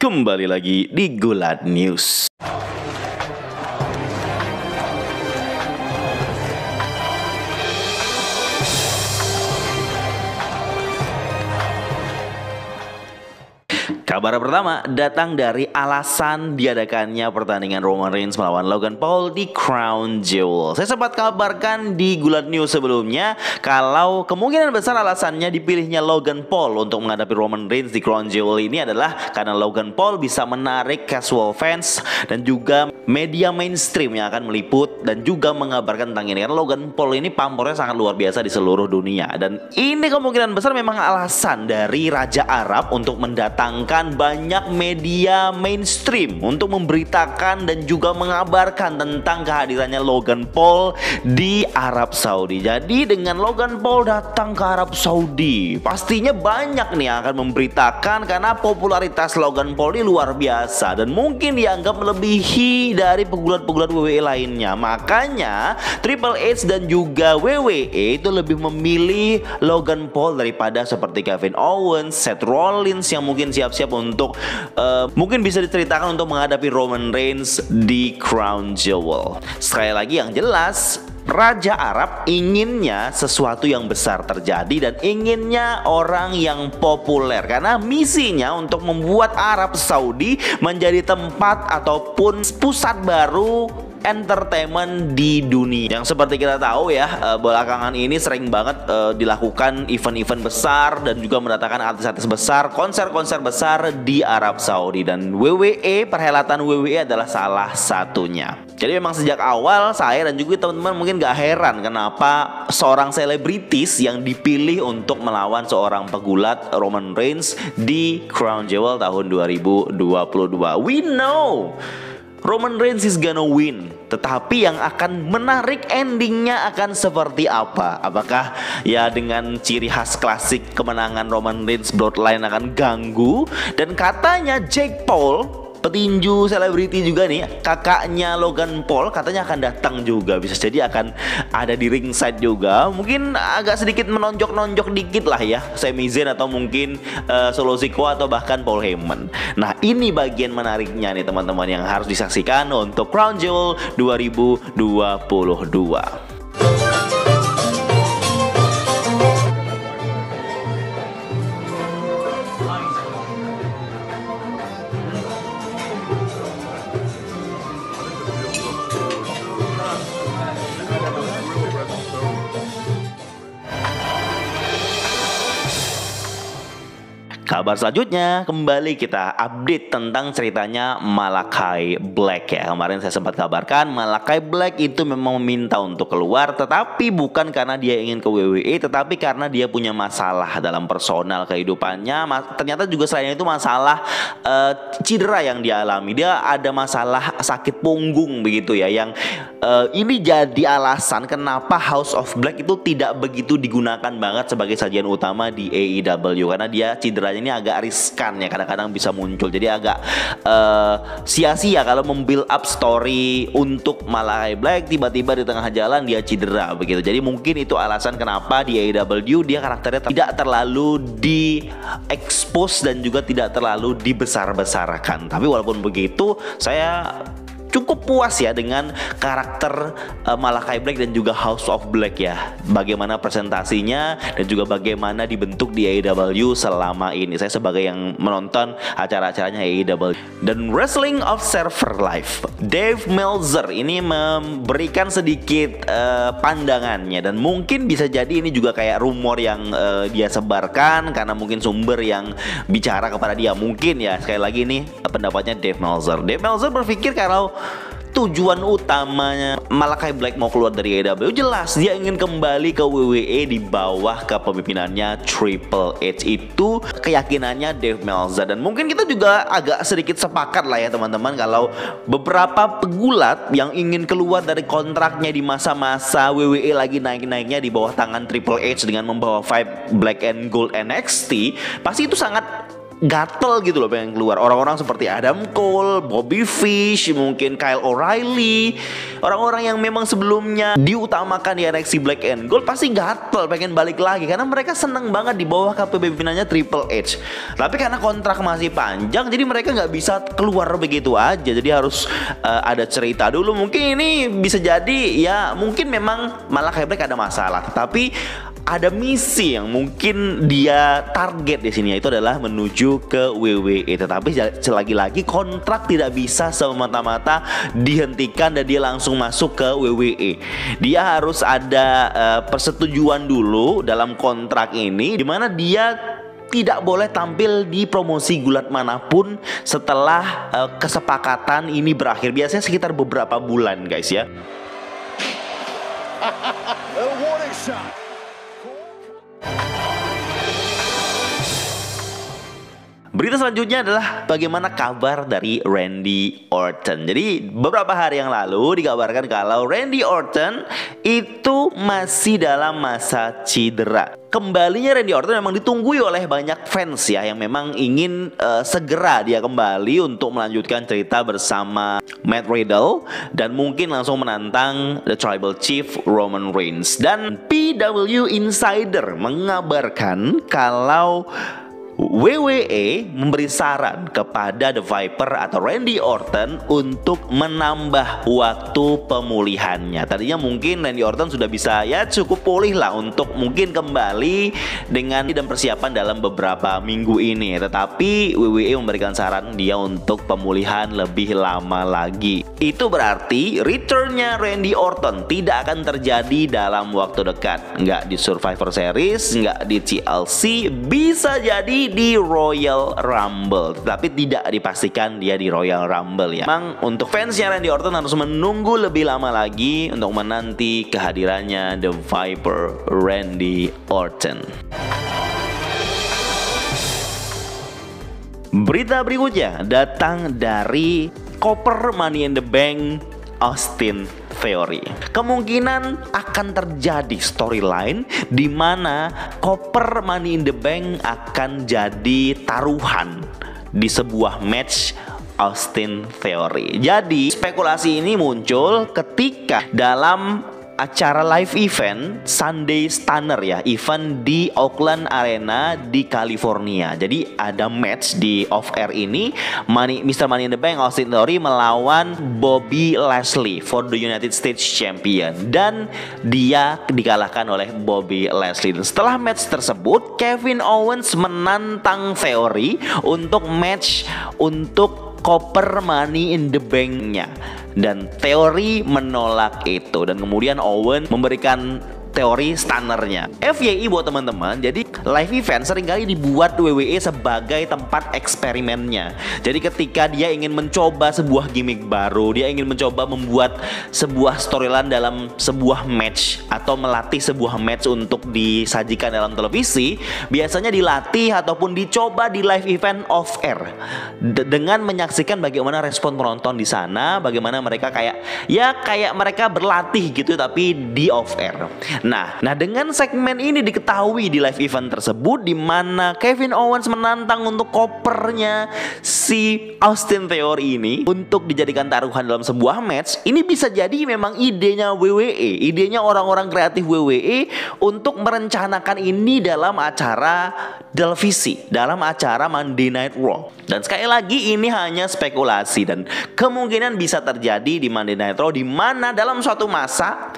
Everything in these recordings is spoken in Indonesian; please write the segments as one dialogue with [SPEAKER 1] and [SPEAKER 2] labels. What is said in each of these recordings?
[SPEAKER 1] Kembali lagi di Gulat News. Kabar pertama datang dari alasan diadakannya pertandingan Roman Reigns melawan Logan Paul di Crown Jewel. Saya sempat kabarkan di Gulat News sebelumnya kalau kemungkinan besar alasannya dipilihnya Logan Paul untuk menghadapi Roman Reigns di Crown Jewel ini adalah karena Logan Paul bisa menarik casual fans dan juga media mainstream yang akan meliput dan juga mengabarkan tentang ini. Karena Logan Paul ini pamornya sangat luar biasa di seluruh dunia, dan ini kemungkinan besar memang alasan dari Raja Arab untuk mendatangkan banyak media mainstream untuk memberitakan dan juga mengabarkan tentang kehadirannya Logan Paul di Arab Saudi. Jadi dengan Logan Paul datang ke Arab Saudi, pastinya banyak nih yang akan memberitakan karena popularitas Logan Paul ini luar biasa dan mungkin dianggap melebihi dari pegulat-pegulat WWE lainnya. Makanya Triple H dan juga WWE itu lebih memilih Logan Paul daripada seperti Kevin Owens, Seth Rollins yang mungkin siap-siap untuk mungkin bisa diceritakan untuk menghadapi Roman Reigns di Crown Jewel. Sekali lagi yang jelas, Raja Arab inginnya sesuatu yang besar terjadi dan inginnya orang yang populer karena misinya untuk membuat Arab Saudi menjadi tempat ataupun pusat baru entertainment di dunia. Yang seperti kita tahu ya, belakangan ini sering banget dilakukan event-event besar dan juga mendatangkan artis-artis besar, konser-konser besar di Arab Saudi, dan WWE, perhelatan WWE adalah salah satunya. Jadi memang sejak awal saya dan juga teman-teman mungkin gak heran kenapa seorang selebritis yang dipilih untuk melawan seorang pegulat Roman Reigns di Crown Jewel tahun 2022. We know Roman Reigns is gonna win, tetapi yang akan menarik endingnya akan seperti apa? Apakah ya dengan ciri khas klasik kemenangan Roman Reigns Bloodline akan ganggu? Dan katanya Jake Paul, petinju selebriti juga nih, kakaknya Logan Paul katanya akan datang juga. Bisa jadi akan ada di ringside juga. Mungkin agak sedikit menonjok-nonjok dikit lah ya, Sami Zayn atau mungkin Solo Sikoa atau bahkan Paul Heyman. Nah ini bagian menariknya nih teman-teman yang harus disaksikan untuk Crown Jewel 2022. Kabar selanjutnya, kembali kita update tentang ceritanya Malakai Black ya. Kemarin saya sempat kabarkan Malakai Black itu memang meminta untuk keluar, tetapi bukan karena dia ingin ke WWE, tetapi karena dia punya masalah dalam personal kehidupannya. Ternyata juga selain itu masalah cedera yang dia alami. Dia ada masalah sakit punggung begitu ya, yang ini jadi alasan kenapa House of Black itu tidak begitu digunakan banget sebagai sajian utama di AEW, karena dia cederanya ini agak riskan ya, kadang-kadang bisa muncul. Jadi agak sia-sia kalau membuild up story untuk Malakai Black, tiba-tiba di tengah jalan dia cedera begitu. Jadi mungkin itu alasan kenapa di AEW dia karakternya tidak terlalu di expose dan juga tidak terlalu dibesar-besarkan. Tapi walaupun begitu, saya cukup puas ya dengan karakter Malakai Black dan juga House of Black ya. Bagaimana presentasinya dan juga bagaimana dibentuk di AEW selama ini. Saya sebagai yang menonton acara-acaranya AEW. Dan Wrestling Observer Live, Dave Meltzer ini memberikan sedikit pandangannya, dan mungkin bisa jadi ini juga kayak rumor yang dia sebarkan karena mungkin sumber yang bicara kepada dia. Mungkin ya, sekali lagi ini pendapatnya Dave Meltzer. Dave Meltzer berpikir kalau tujuan utamanya Malakai Black mau keluar dari AEW jelas dia ingin kembali ke WWE di bawah kepemimpinannya Triple H. Itu keyakinannya Dave Meltzer, dan mungkin kita juga agak sedikit sepakat lah ya teman-teman, kalau beberapa pegulat yang ingin keluar dari kontraknya di masa-masa WWE lagi naik-naiknya di bawah tangan Triple H dengan membawa Five Black and Gold NXT, pasti itu sangat gatel gitu loh pengen keluar. Orang-orang seperti Adam Cole, Bobby Fish, mungkin Kyle O'Reilly, orang-orang yang memang sebelumnya diutamakan di NXT Black and Gold pasti gatel pengen balik lagi karena mereka seneng banget di bawah kepemimpinannya Triple H. Tapi karena kontrak masih panjang, jadi mereka nggak bisa keluar begitu aja. Jadi harus ada cerita dulu. Mungkin ini bisa jadi ya, mungkin memang Malakai Black ada masalah, tapi ada misi yang mungkin dia target di sini, yaitu adalah menuju ke WWE. Tetapi lagi-lagi kontrak tidak bisa semata-mata dihentikan dan dia langsung masuk ke WWE. Dia harus ada persetujuan dulu dalam kontrak ini, di mana dia tidak boleh tampil di promosi gulat manapun setelah kesepakatan ini berakhir. Biasanya sekitar beberapa bulan, guys ya. Berita selanjutnya adalah bagaimana kabar dari Randy Orton. Jadi beberapa hari yang lalu dikabarkan kalau Randy Orton itu masih dalam masa cedera. Kembalinya Randy Orton memang ditunggui oleh banyak fans ya, yang memang ingin segera dia kembali untuk melanjutkan cerita bersama Matt Riddle dan mungkin langsung menantang The Tribal Chief Roman Reigns. Dan PW Insider mengabarkan kalau WWE memberi saran kepada The Viper atau Randy Orton untuk menambah waktu pemulihannya. Tadinya mungkin Randy Orton sudah bisa ya cukup pulih lah untuk mungkin kembali dan persiapan dalam beberapa minggu ini. Tetapi WWE memberikan saran dia untuk pemulihan lebih lama lagi. Itu berarti returnnya Randy Orton tidak akan terjadi dalam waktu dekat. Nggak di Survivor Series, nggak di TLC, bisa jadi di Royal Rumble, tapi tidak dipastikan dia di Royal Rumble ya. Memang untuk fansnya Randy Orton harus menunggu lebih lama lagi untuk menanti kehadirannya The Viper Randy Orton. Berita berikutnya datang dari koper Money in the Bank Austin Theory. Kemungkinan akan terjadi storyline di mana koper Money in the Bank akan jadi taruhan di sebuah match Austin Theory. Jadi spekulasi ini muncul ketika dalam acara live event Sunday Stunner ya, event di Oakland Arena di California. Jadi ada match di off air ini, Mr. Money in the Bank Austin Theory melawan Bobby Lashley for the United States Champion, dan dia dikalahkan oleh Bobby Lashley. Dan setelah match tersebut, Kevin Owens menantang Theory untuk match untuk koper Money in the Bank-nya, dan Theory menolak itu, dan kemudian Owen memberikan Theory stunnernya. FYI buat teman-teman, jadi live event seringkali dibuat WWE sebagai tempat eksperimennya. Jadi ketika dia ingin mencoba sebuah gimmick baru, dia ingin mencoba membuat sebuah storyline dalam sebuah match atau melatih sebuah match untuk disajikan dalam televisi, biasanya dilatih ataupun dicoba di live event off air dengan menyaksikan bagaimana respon penonton di sana, bagaimana mereka kayak mereka berlatih gitu tapi di off air. Nah dengan segmen ini diketahui di live event tersebut, di mana Kevin Owens menantang untuk kopernya si Austin Theory ini untuk dijadikan taruhan dalam sebuah match. Ini bisa jadi memang idenya WWE, idenya orang-orang kreatif WWE untuk merencanakan ini dalam acara televisi, dalam acara Monday Night Raw. Dan sekali lagi ini hanya spekulasi dan kemungkinan bisa terjadi di Monday Night Raw, di mana dalam suatu masa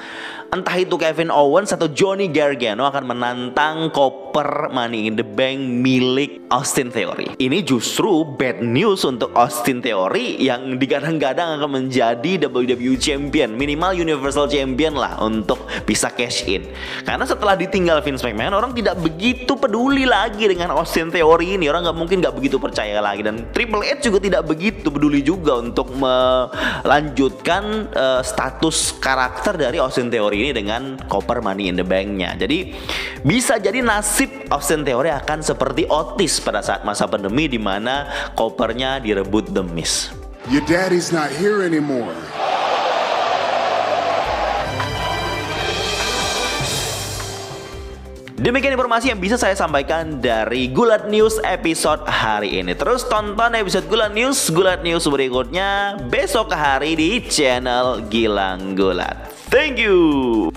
[SPEAKER 1] entah itu Kevin Owens atau Johnny Gargano akan menantang koper Money in the Bank milik Austin Theory. Ini justru bad news untuk Austin Theory yang digadang-gadang akan menjadi WWE Champion, minimal Universal Champion lah untuk bisa cash in. Karena setelah ditinggal Vince McMahon, orang tidak begitu peduli lagi dengan Austin Theory ini. Orang mungkin nggak begitu percaya lagi, dan Triple H juga tidak begitu peduli juga untuk melanjutkan status karakter dari Austin Theory ini dengan koper Money in the Bank-nya. Jadi bisa jadi nasib Austin Theory akan seperti Otis pada saat masa pandemi, di mana kopernya direbut The Miz.
[SPEAKER 2] Your daddy's not here anymore.
[SPEAKER 1] Demikian informasi yang bisa saya sampaikan dari Gulat News episode hari ini. Terus tonton episode Gulat News berikutnya besok hari di channel Gilang Gulat. Thank you.